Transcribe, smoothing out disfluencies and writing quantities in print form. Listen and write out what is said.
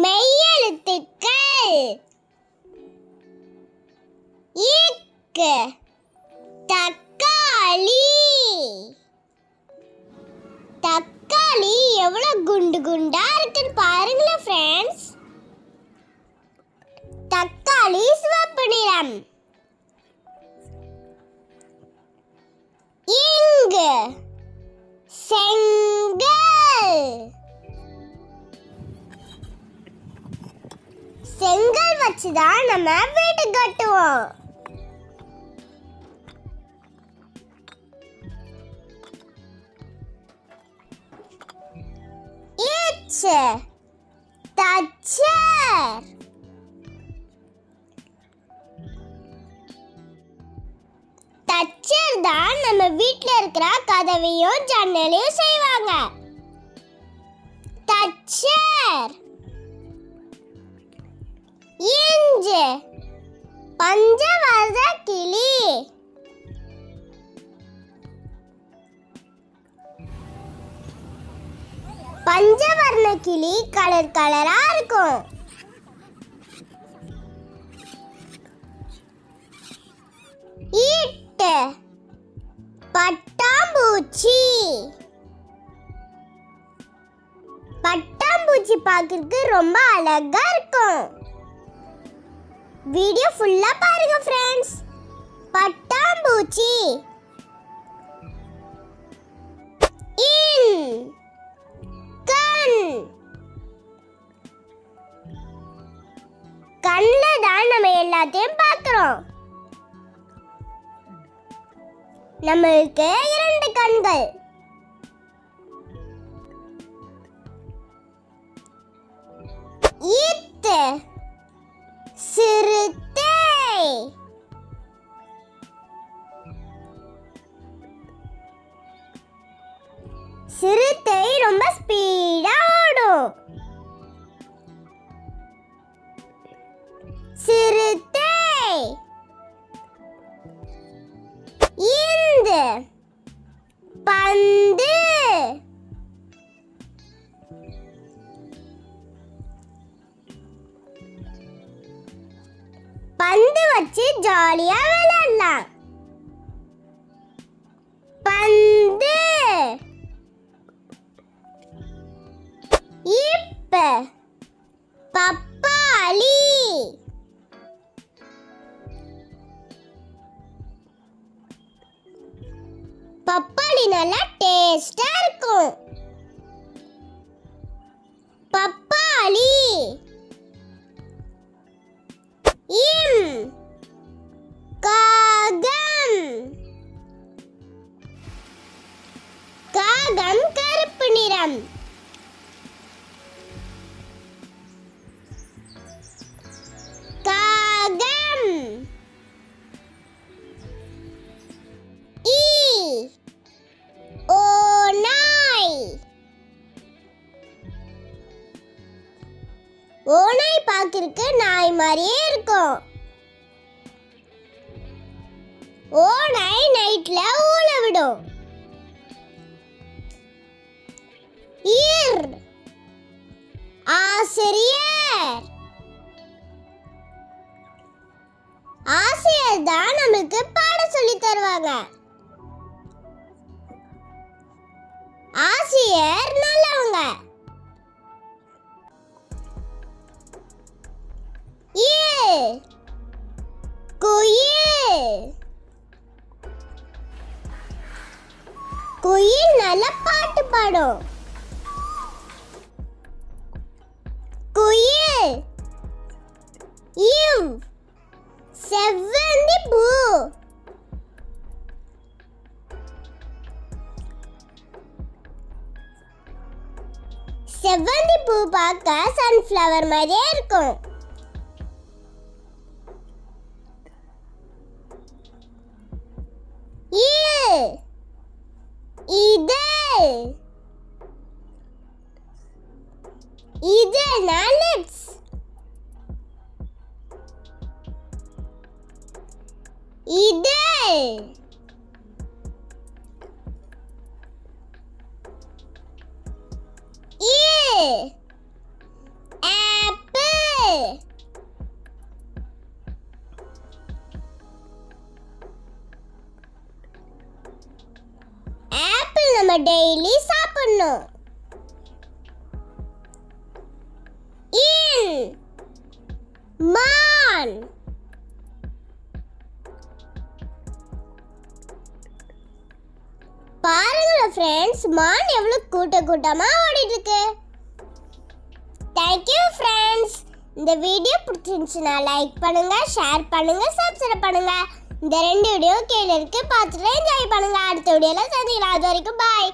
மெய் எழுத்துக்கள். இக்கு தக்காளி. தக்காளி எவ்வளவு குண்டு குண்டா இருக்குன்னு பாருங்களேன் ஃப்ரெண்ட்ஸ். தக்காளி சிவப்பு நிறம். இங்கு செங்கல். செங்கல் வச்சுதான் நம்ம வீடு கட்டுவோம். தச்சர். தச்சர் தான் நம்ம வீட்ல இருக்கிற கதவையும் ஜன்னலையும் செய்வாங்க. தச்சர். இஞ்சு பஞ்சவர்ண கிளி. பஞ்சவர்ண கிளி கலர் கலரா இருக்கும். ஈட்டு பட்டாம்பூச்சி. பட்டாம்பூச்சி பார்க்கிறதுக்கு ரொம்ப அழகா இருக்கும். வீடியோ ஃபுல்லா பாருங்க ஃப்ரெண்ட்ஸ். பட்டாம்பூச்சி. இன் கண். கண்ல தான் நம்ம எல்லாத்தையும் பார்க்கிறோம். நம்மளுக்கு 2 கண்கள். ஈத்து சிறுத்தை. சிறுத்தை ரொம்ப ஸ்பீடா ஓடும். சிறுத்தை. இந்து பந்து. பந்து வச்சு ஜாலியா விளையாடலாம். பந்து. இப்ப பப்பாளி. பப்பாளி நல்லா டேஸ்டா இருக்கும். பப்பாளி. இம் காகம். காகம் கருப்பு நிறம். காகம். ஈ ஓநாய். ஓநாய் பார்க்கிறதுக்கு நாய் மாதிரியே இருக்கும். ஓநாய் நைட்ல ஊள விடும். ஈர் ஆசிரியர். ஆசிரியர் தான் நமக்கு பாடம் சொல்லி தருவாங்க. ஆசிரியர் நல்லவங்க. குயில். குயில் நல்ல பாட்டு பாடும். குயில். இவ் செவ்வந்தி பூ. செவ்வந்தி பூ பார்க்க சன்ஃப்ளவர் மாதிரியே இருக்கும். இதழ். இதழ்னா lips. இதழ். ஆப்பிள். ஆப்பிள் நம்ம டெய்லி சாப்பிடணும். இன் மான். பாருங்க ஃப்ரெண்ட்ஸ், மான் எவ்வளவு கூட்டமா ஓடிட்டு இருக்கு. Thank you friends. இந்த வீடியோ பிடிச்சிருந்துச்சுன்னா லைக் பண்ணுங்க, ஷேர் பண்ணுங்க, சப்ஸ்கிரைப் பண்ணுங்க. இந்த 2 வீடியோ கீழே இருக்கு, பார்த்துட்டு என்ஜாய் பண்ணுங்க. அடுத்த வீடியோல சந்திக்கலாம். அது வரைக்கும் பாய்.